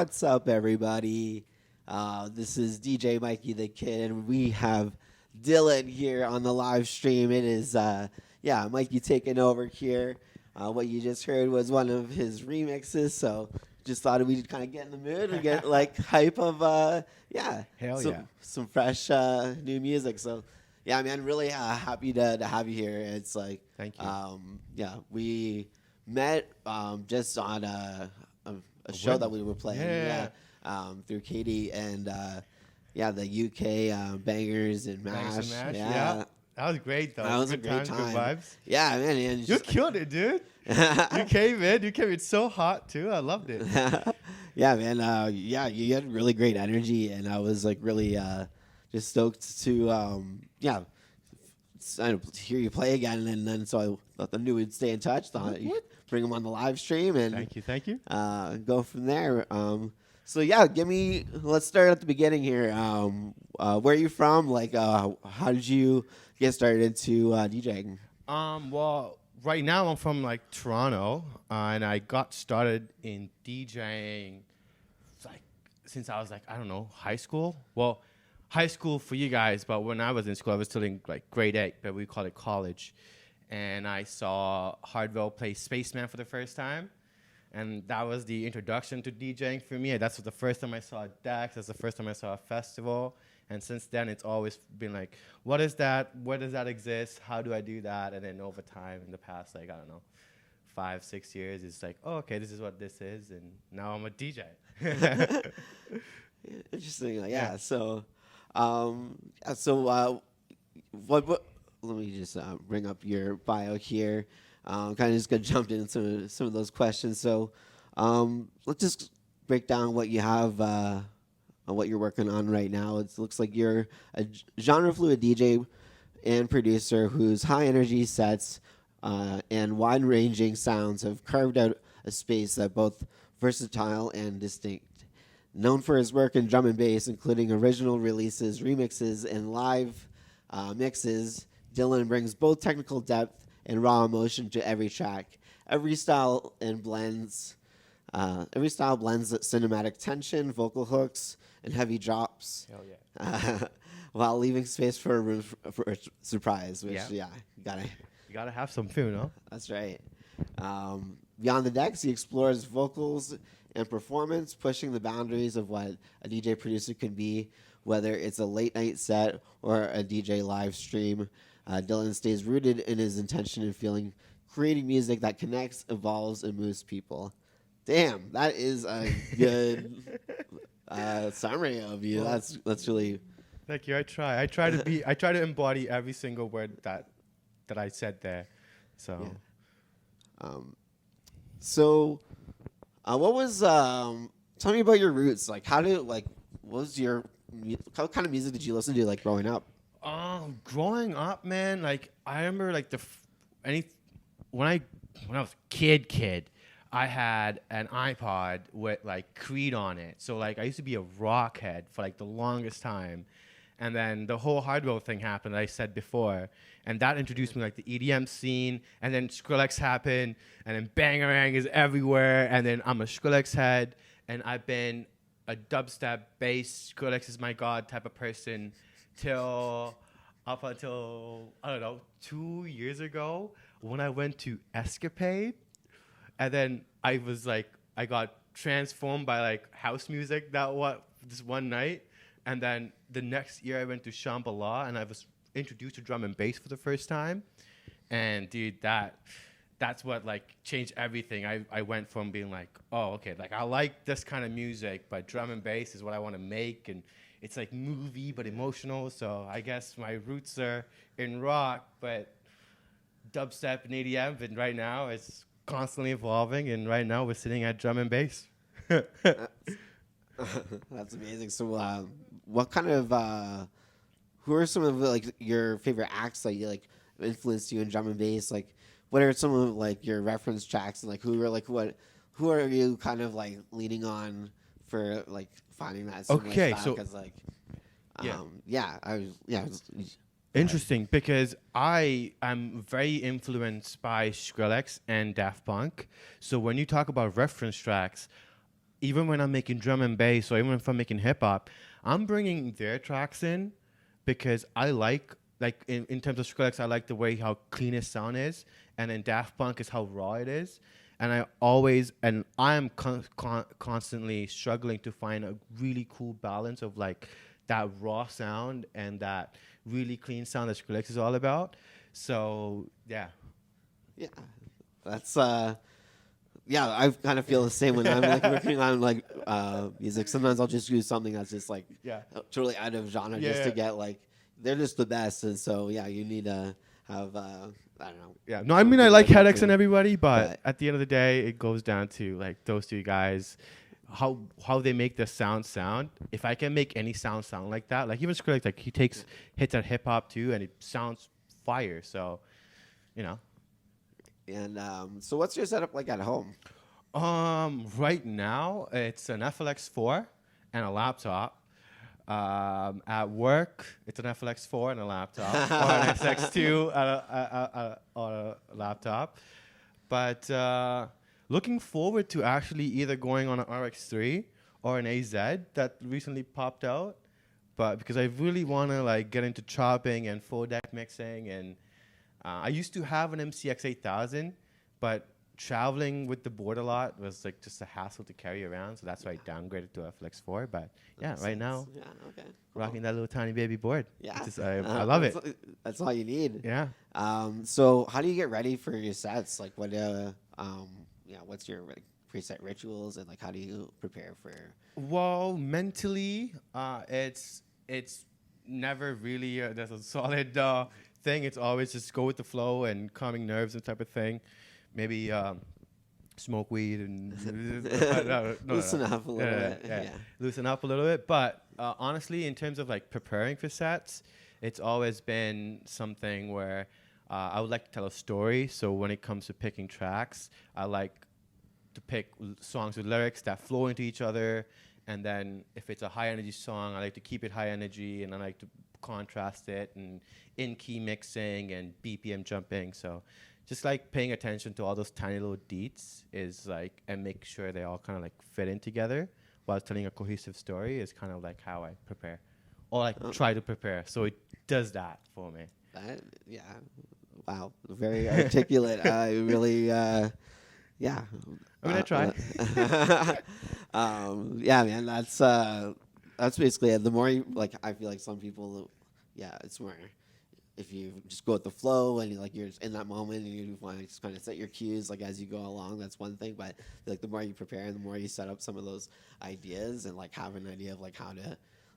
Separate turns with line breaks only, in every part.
What's up, everybody? This is DJ Mikey the Kid, and we have Dylan here on the live stream. It is, Mikey taking over here. What you just heard was one of his remixes, so just thought we'd kind of get in the mood and get like hype of, some fresh new music. So, yeah, man, really happy to have you here. It's like,
thank you.
We met just on a show that we were playing through Katie and the UK bangers and mash.
Yeah, that was great though.
That was a great time. Good vibes. Yeah, man. And
you killed it, dude. You came in. It's so hot too. I loved it.
Yeah, man. You had really great energy, and I was like really just stoked to hear you play again, and then so I knew we'd stay in touch. Thought you'd bring them on the live stream, and
thank you.
Go from there. Let's start at the beginning here. Where are you from? Like, how did you get started into DJing?
Well, right now I'm from like Toronto, and I got started in DJing like since I was like, I don't know, high school. Well, high school for you guys, but when I was in school, I was still in like grade 8, but we call it college. And I saw Hardwell play Spaceman for the first time. And that was the introduction to DJing for me. That's the first time I saw Dex. That's the first time I saw a festival. And since then, it's always been like, what is that? Where does that exist? How do I do that? And then over time, in the past, like, I don't know, 5-6 years, it's like, oh, okay, this is what this is. And now I'm a DJ.
Interesting. Let me just bring up your bio here. Kind of just gonna jump into some of those questions. So let's just break down what you have, what you're working on right now. It looks like you're a genre fluid DJ and producer whose high energy sets and wide ranging sounds have carved out a space that both versatile and distinct. Known for his work in drum and bass, including original releases, remixes, and live mixes, Dylan brings both technical depth and raw emotion to every track. Every style blends cinematic tension, vocal hooks, and heavy drops.
Hell yeah.
While leaving space for a surprise, which you
gotta have some fun, huh?
That's right. Beyond the decks, he explores vocals and performance, pushing the boundaries of what a DJ producer can be, whether it's a late night set or a DJ live stream. Dylan stays rooted in his intention and feeling, creating music that connects, evolves, and moves people. Damn, that is a good summary of you. That's really.
Thank you. I try to embody every single word that I said there. So.
Yeah. What was? Tell me about your roots. Like, what kind of music did you listen to like growing up?
Growing up, man, like I remember like when I was kid, I had an iPod with like Creed on it. So like I used to be a rock head for like the longest time. And then the whole Hardwell thing happened, I said before, and that introduced me like the EDM scene. And then Skrillex happened, and then Bangarang is everywhere. And then I'm a Skrillex head, and I've been a dubstep bass, Skrillex is my god type of person up until I don't know 2 years ago when I went to Escapade, and then I got transformed by like house music this one night. And then the next year I went to Shambhala, and I was introduced to drum and bass for the first time. And dude, that's what like changed everything. I went from being like, oh, okay, like I like this kind of music, but drum and bass is what I want to make, and it's like movie but emotional. So I guess my roots are in rock, but dubstep and EDM. And right now it's constantly evolving, and right now we're sitting at drum and bass.
That's amazing. So, what kind of who are some of like your favorite acts that you like influenced you in drum and bass? Like, what are some of like your reference tracks, and like who are you kind of like leaning on for like finding that similar style? Because like,
interesting, because I am very influenced by Skrillex and Daft Punk. So when you talk about reference tracks, even when I'm making drum and bass, or even if I'm making hip hop, I'm bringing their tracks in because I like in terms of Skrillex, I like the way how clean his sound is, and in Daft Punk is how raw it is. And I'm constantly struggling to find a really cool balance of like that raw sound and that really clean sound that Skrillex is all about. So yeah.
Yeah, that's yeah. I kind of feel the same when I'm like working on like music. Sometimes I'll just use something that's just like totally out of genre just to get like they're just the best, and so yeah, you need to have I don't know.
Yeah, no, I mean I like Headaches and everybody, but at the end of the day, it goes down to like those two guys, how they make the sound. If I can make any sound like that, like even Skrillex, like he takes hits at hip hop too, and it sounds fire. So, you know.
And so, what's your setup like at home?
Right now it's an FLX4 and a laptop. At work, it's an FLX4 and a laptop, or an SX2 on a laptop. But looking forward to actually either going on an RX3 or an AZ that recently popped out. But because I really want to like get into chopping and full deck mixing, and I used to have an MCX 8000, but traveling with the board a lot was like just a hassle to carry around, so that's why I downgraded to a FLX4. But yeah, right now, rocking that little tiny baby board. Yeah, I love it.
That's all you need.
Yeah.
So how do you get ready for your sets? Like what? What's your preset rituals, and like how do you prepare for?
Well, mentally, it's never really there's a solid thing. It's always just go with the flow and calming nerves and type of thing. Maybe smoke weed and
loosen up a little bit. Yeah,
loosen up a little bit. But honestly, in terms of like preparing for sets, it's always been something where I would like to tell a story. So when it comes to picking tracks, I like to pick songs with lyrics that flow into each other. And then if it's a high energy song, I like to keep it high energy, and I like to contrast it and in key mixing and BPM jumping. So just like paying attention to all those tiny little deets is like, and make sure they all kind of like fit in together while telling a cohesive story is kind of like how I prepare, or like try to prepare. So it does that for me.
Yeah. Wow. Very articulate. Really, yeah.
I mean, I try.
Yeah, man, that's basically it. The more you, like, I feel like some people, it's more if you just go with the flow and you're just in that moment and you want to just kind of set your cues like as you go along, that's one thing. But like the more you prepare and the more you set up some of those ideas and like have an idea of like how to,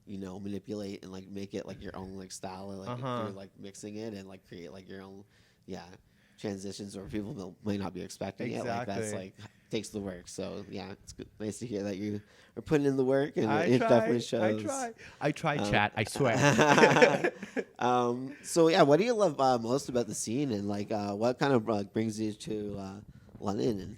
manipulate and like make it like your own like style, and like through like mixing it and like create like your own transitions where people might not be expecting it. Like that's like takes the work. So yeah, it's good. Nice to hear that you are putting in the work, and it definitely shows.
I try, chat. I swear.
So yeah, what do you love most about the scene, and like what kind of brings you to London?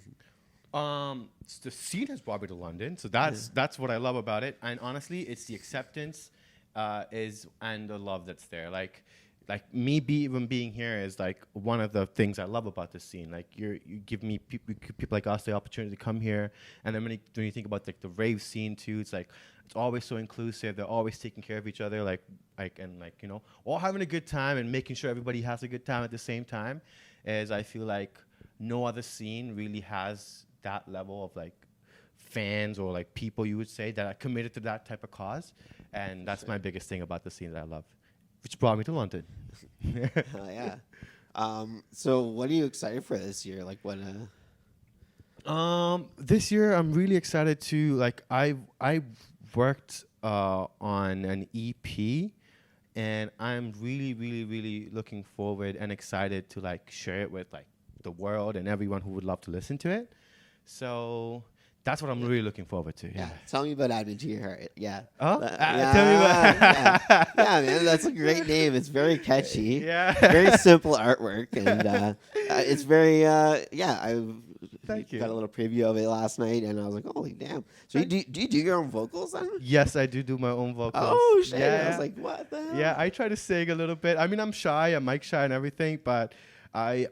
The scene has brought me to London, so that's what I love about it. And honestly, it's the acceptance and the love that's there. Like me even being here is like one of the things I love about the scene. Like you give me people like us the opportunity to come here, and then when you think about like the rave scene too, it's like it's always so inclusive. They're always taking care of each other, all having a good time and making sure everybody has a good time at the same time. Is I feel like no other scene really has that level of like fans or like people you would say that are committed to that type of cause, and that's my biggest thing about the scene that I love, which brought me to London.
Yeah. So what are you excited for this year? Like what?
This year I'm really excited to like I worked on an EP, and I'm really, really, really looking forward and excited to like share it with like the world and everyone who would love to listen to it. So that's what I'm really looking forward to. Yeah.
Tell me about Added to Your Heart. Yeah.
Tell me about.
Yeah, man, that's a great name. It's very catchy.
Yeah.
Very simple artwork, and it's very I
Thank you.
Got a little preview of it last night, and I was like, holy damn. So do you do your own vocals then?
Yes, I do my own vocals.
Oh shit! Yeah. I was like, what the hell?
Yeah, I try to sing a little bit. I mean, I'm shy, I'm mic shy and everything, but I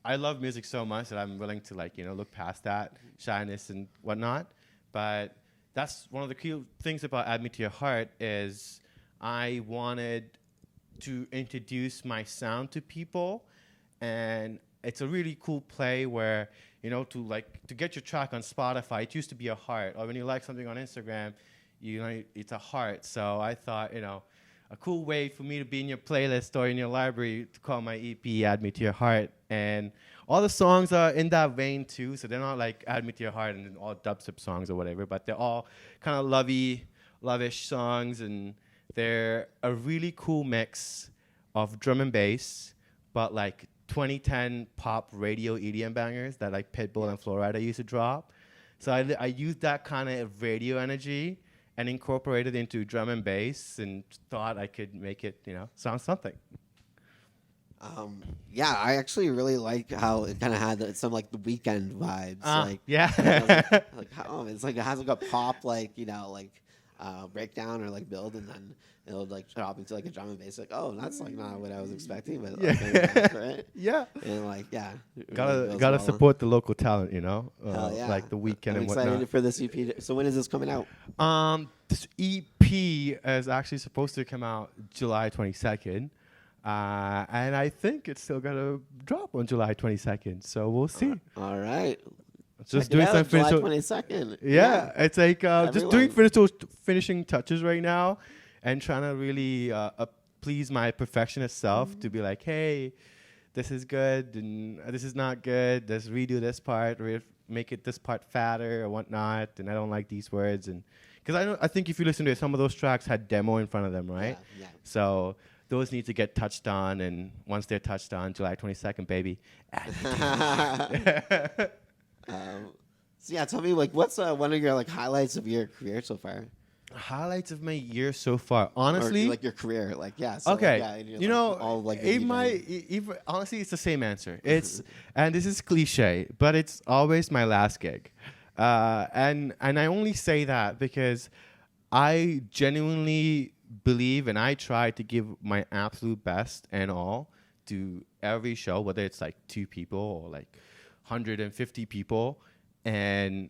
love music so much that I'm willing to look past that shyness and whatnot But that's one of the cool things about Add Me to Your Heart is I wanted to introduce my sound to people, and it's a really cool play where, you know, to get your track on Spotify, it used to be a heart, or when you like something on Instagram, you know, it's a heart. So I thought, you know, a cool way for me to be in your playlist or in your library to call my EP Add Me to Your Heart. And all the songs are in that vein too, so they're not like Add Me to Your Heart and all dubstep songs or whatever, but they're all kind of lovish songs, and they're a really cool mix of drum and bass, but like 2010 pop radio EDM bangers that like Pitbull and Florida used to drop. So I used that kind of radio energy and incorporated it into drum and bass, and thought I could make it, you know, sound something.
Yeah, I actually really like how it kind of had some like the weekend vibes.
Yeah.
It's like it has like a pop, like, you know, like breakdown or like build, and then it'll like drop into like a drum and bass. Like, oh, that's like not what I was expecting, but okay, right?
Yeah.
And like, yeah,
Gotta support the local talent, you know.
Hell yeah.
Like the weekend
I'm
and
excited
whatnot.
for this EP. So when is this coming out?
This EP is actually supposed to come out July 22nd. And I think it's still gonna drop on July 22nd. So we'll see.
All right.
Just
Check it
doing
out,
some
July
finishing.
22nd.
Yeah, it's like just doing
Everyone.
finishing touches right now, and trying to really please my perfectionist self to be like, hey, this is good and this is not good. Let's redo this part, make it this part fatter or whatnot. And I don't like these words, and because I think if you listen to it, some of those tracks had demo in front of them, right?
Yeah.
So those need to get touched on, and once they're touched on, July 22nd, baby.
So yeah, tell me, like, what's one of your like highlights of your career so far?
Highlights of my year so far, honestly.
Or, like your career, like So,
okay,
like, yeah,
you know,
all like
honestly, it's the same answer. It's and this is cliche, but it's always my last gig, and I only say that because I genuinely believe, and I try to give my absolute best and all to every show, whether it's like 2 people or like 150 people, and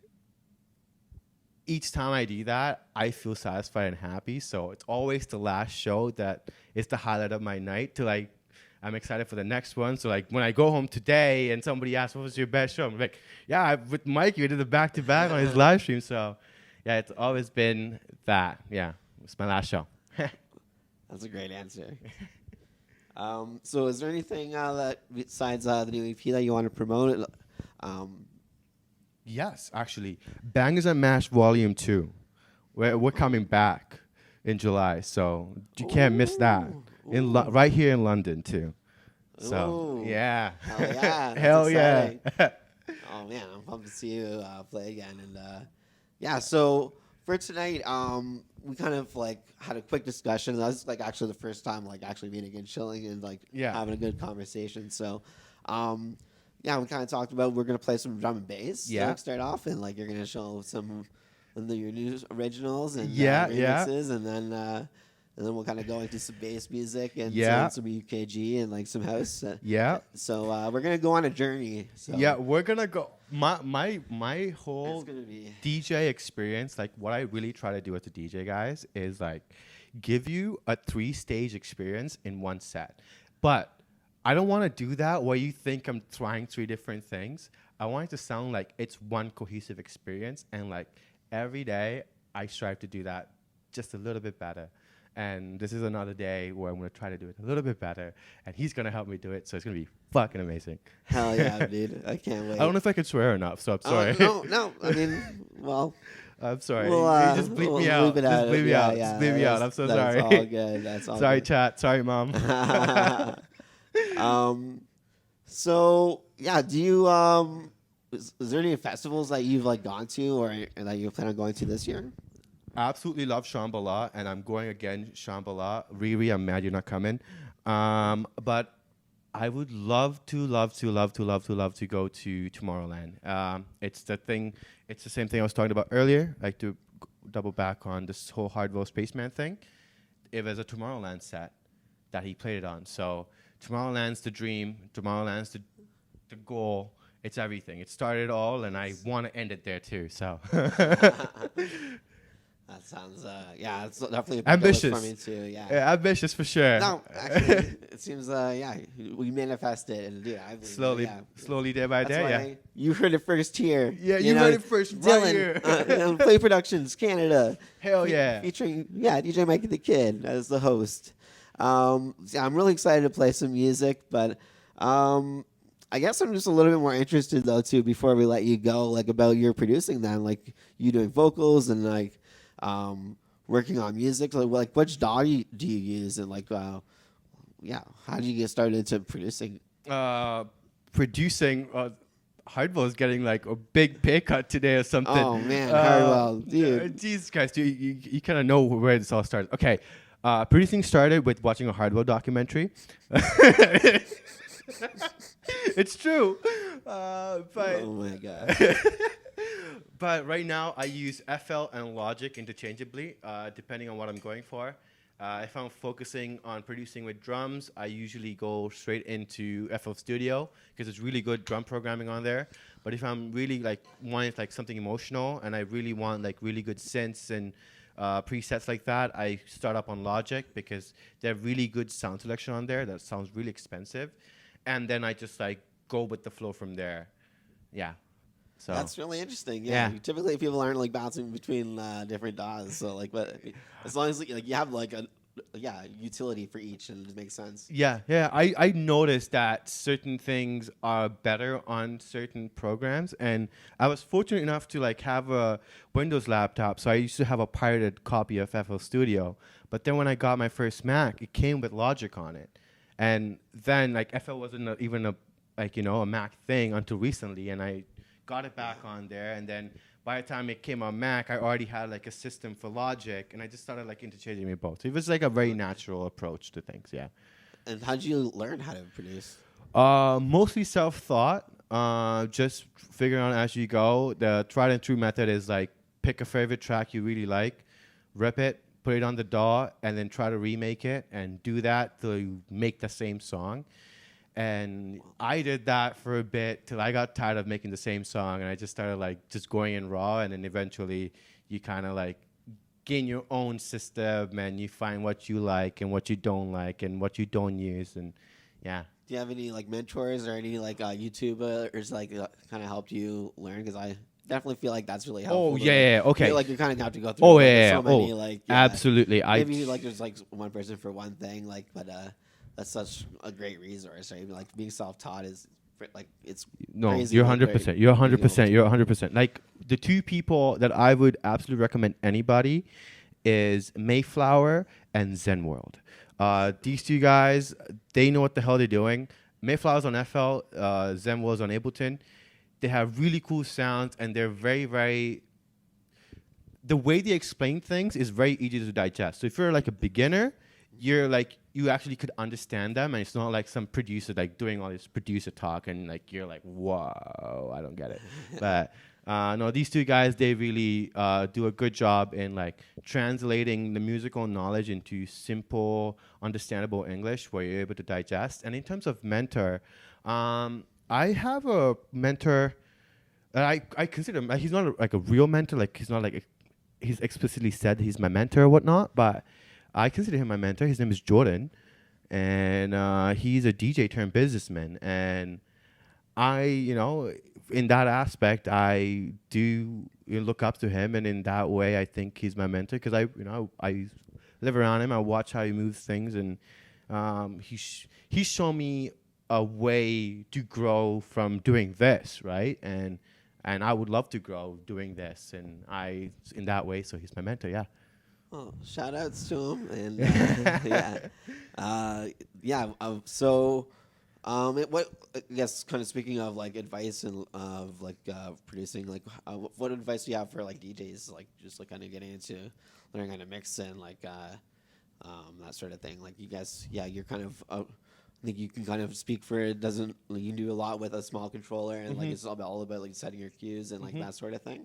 each time I do that, I feel satisfied and happy. So it's always the last show that is the highlight of my night. I'm excited for the next one. So like when I go home today and somebody asks, what was your best show? I'm like, yeah, with Mike, we did the back-to-back on his live stream. So yeah, it's always been that. Yeah, it's my last show.
That's a great answer. So is there anything that besides the new EP that you want to promote?
Yes, actually. Bangers and Mash Volume 2. We're coming back in July, so you can't miss that. Right here in London, too. So, yeah.
Hell yeah.
Hell yeah.
Oh, man, I'm pumped to see you play again. And, yeah, so for tonight, we kind of, like, had a quick discussion. That was, like, actually the first time, like, actually meeting and chilling and, like, having a good conversation. So, yeah, we kind of talked about we're going to play some drum and bass to like, start off, and like you're going to show some of your new originals and remixes, and then we'll kind of go into some bass music and some UKG and like some house. So we're going to go on a journey. So.
Yeah, we're going to go. My whole DJ experience, like what I really try to do as a DJ, guys, is like give you a 3-stage experience in one set. But I don't want to do that where you think I'm trying 3 different things. I want it to sound like it's one cohesive experience, and like every day I strive to do that just a little bit better. And this is another day where I'm going to try to do it a little bit better, and he's going to help me do it, so it's going to be fucking amazing.
Hell yeah, dude. I can't wait.
I don't know if I can swear enough, so I'm sorry.
No. I mean, well...
I'm sorry.
We'll,
just bleep me out. Just bleep me out. Just bleep me out. I'm so sorry.
That's all good. That's all
sorry,
good.
chat. Sorry, Mom.
So yeah, do you is there any festivals that you've like gone to or that you plan on going to this year?
Absolutely love Shambhala, and I'm going again, Shambhala. Riri, I'm mad you're not coming. But I would love to go to Tomorrowland. It's the same thing I was talking about earlier. Like to double back on this whole Hardwell Spaceman thing. It was a Tomorrowland set that he played it on. So Tomorrowland's the dream. Tomorrowland's the goal. It's everything. It started all, and I want to end it there too. So
That sounds, yeah, it's definitely a bucket list
ambitious
for me too. Yeah.
Yeah, ambitious for sure.
No, actually, it seems, yeah, we manifest it, and yeah, I believe it,
slowly,
yeah.
slowly, day by
That's
day.
why
Yeah.
you heard it first here.
Yeah, you heard it first right
Dylan,
here.
Play Productions, Canada.
Hell yeah.
Featuring, DJ Mikey the Kid as the host. Yeah, I'm really excited to play some music, but I guess I'm just a little bit more interested though too. Before we let you go, like about your producing then, like you doing vocals and like working on music. Like which DAW do you use, and like yeah, how did you get started into producing?
Producing. Hardwell is getting like a big pay cut today or something.
Oh man, Hardwell, dude.
Jesus Christ, dude, you kind of know where this all started. Okay, producing started with watching a Hardwell documentary. It's true, but
Oh my god.
but right now I use FL and Logic interchangeably, depending on what I'm going for. If I'm focusing on producing with drums, I usually go straight into FL Studio because it's really good drum programming on there. But if I'm really like wanting like something emotional and I really want like really good synths and presets like that, I start up on Logic because they have really good sound selection on there that sounds really expensive. And then I just like go with the flow from there. Yeah. So
That's really interesting. Yeah.
Yeah.
Typically, people aren't like bouncing between different DAWs. So like, but as long as like you have like a utility for each, and it makes sense.
yeah. I noticed that certain things are better on certain programs, and I was fortunate enough to like have a Windows laptop, so I used to have a pirated copy of FL Studio. But then when I got my first Mac, it came with Logic on it, and then like FL wasn't even a Mac thing until recently, and I got it back on there, and then by the time it came on Mac, I already had like a system for Logic, and I just started like interchanging me both. So it was like a very natural approach to things, yeah.
And how did you learn how to produce?
Mostly self-thought, just figuring out as you go. The tried and true method is like pick a favorite track you really like, rip it, put it on the DAW, and then try to remake it, and do that till you make the same song. And I did that for a bit till I got tired of making the same song, and I just started like just going in raw, and then eventually you kind of like gain your own system, and you find what you like and what you don't like and what you don't use, and yeah.
Do you have any like mentors or any like YouTubers like kind of helped you learn? Because I definitely feel like that's really helpful.
Oh yeah,
I
okay.
feel like you kind of have to go through.
Oh
like,
yeah,
so many like
absolutely.
Maybe like there's like one person for one thing, like, but that's such a great resource, right? Like being self-taught is like it's
no,
crazy.
you're
like,
100%. You're 100%. You're 100%. Like the two people that I would absolutely recommend anybody is Mayflower and Zen World. These two guys, they know what the hell they're doing. Mayflower's on FL, Zen World's on Ableton. They have really cool sounds, and they're very, very. The way they explain things is very easy to digest. So if you're like a beginner, you're like you actually could understand them, and it's not like some producer like doing all this producer talk, and like you're like, whoa, I don't get it. But no, these two guys, they really do a good job in like translating the musical knowledge into simple, understandable English where you're able to digest. And in terms of mentor, I have a mentor that I consider him, he's not like a real mentor, like he's not like he's explicitly said he's my mentor or whatnot, but I consider him my mentor. His name is Jordan, and he's a DJ turned businessman. And I, in that aspect, I do look up to him, and in that way, I think he's my mentor because I live around him. I watch how he moves things, and he's shown me a way to grow from doing this, right? And I would love to grow doing this, and in that way, so he's my mentor, yeah.
Well, shout outs to him, and so what I guess kind of speaking of like advice and of like producing, like what advice do you have for like DJs, like just like kind of getting into learning how to mix and like that sort of thing? Like you guys, you're kind of I think you can kind of speak for it. Doesn't like, you do a lot with a small controller, and like it's all about like setting your cues and like that sort of thing.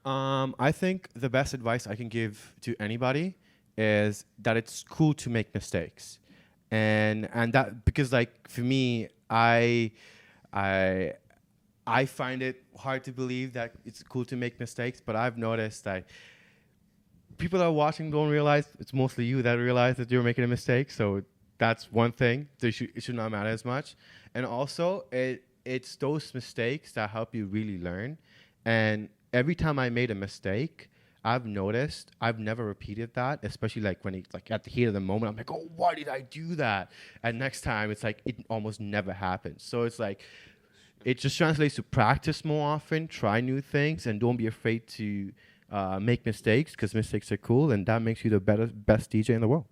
I think the best advice I can give to anybody is that it's cool to make mistakes, and that because like for me, I I find it hard to believe that it's cool to make mistakes, but I've noticed that people that are watching don't realize it's mostly you that realize that you're making a mistake. So that's one thing. It should not matter as much. And also, it's those mistakes that help you really learn. And every time I made a mistake, I've noticed I've never repeated that, especially like when it's like at the heat of the moment. I'm like, oh, why did I do that? And next time, it's like it almost never happens. So it's like it just translates to practice more often, try new things, and don't be afraid to make mistakes because mistakes are cool, and that makes you the best DJ in the world.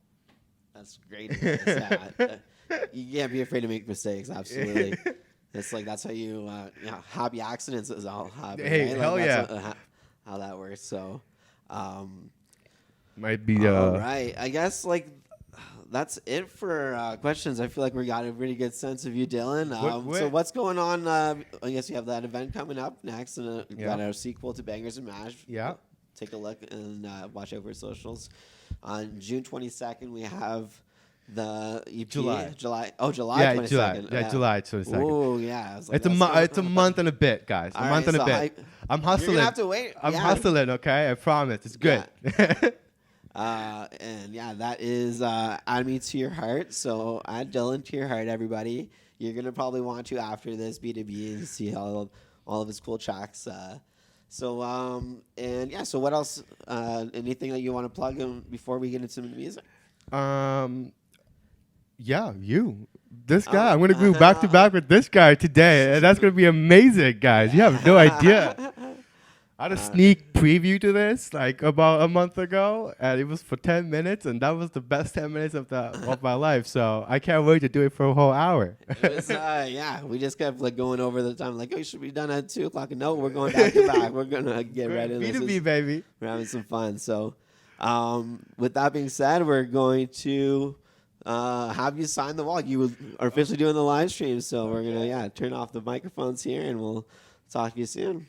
That's great advice. Yeah. You can't be afraid to make mistakes. Absolutely. It's like that's how you happy accidents is all happy.
Hey,
right?
hell
like,
yeah.
That's how that works. So,
Might be.
all right. I guess like that's it for questions. I feel like we got a pretty good sense of you, Dylan. So what's going on? I guess you have that event coming up next, and got our sequel to Bangers and Mash.
Yeah.
Take a look and watch out for socials. On June 22nd, we have the EP. July 22nd.
Yeah, July 22nd.
Oh, yeah. Like,
it's a month and a bit, guys. A month and a bit. I'm hustling.
You're gonna have to wait.
I'm hustling, okay? I promise. It's good.
Yeah. And yeah, that is Add Me to Your Heart. So add Dylan to your heart, everybody. You're going to probably want to after this B2B and see all of his cool tracks. So what else? Anything that you want to plug in before we get into some music?
Yeah, you. This guy. I'm going to go back to back with this guy today. And that's going to be amazing, guys. You have no idea. I had a sneak preview to this like about a month ago, and it was for 10 minutes, and that was the best 10 minutes of my life. So I can't wait to do it for a whole hour.
It was, we just kept like going over the time, like, oh, you should be done at 2:00. No, we're going back to back. We're gonna get right into this.
B2B, baby.
We're having some fun. So, with that being said, we're going to have you sign the wall. You are officially doing the live stream, so we're gonna turn off the microphones here, and we'll talk to you soon.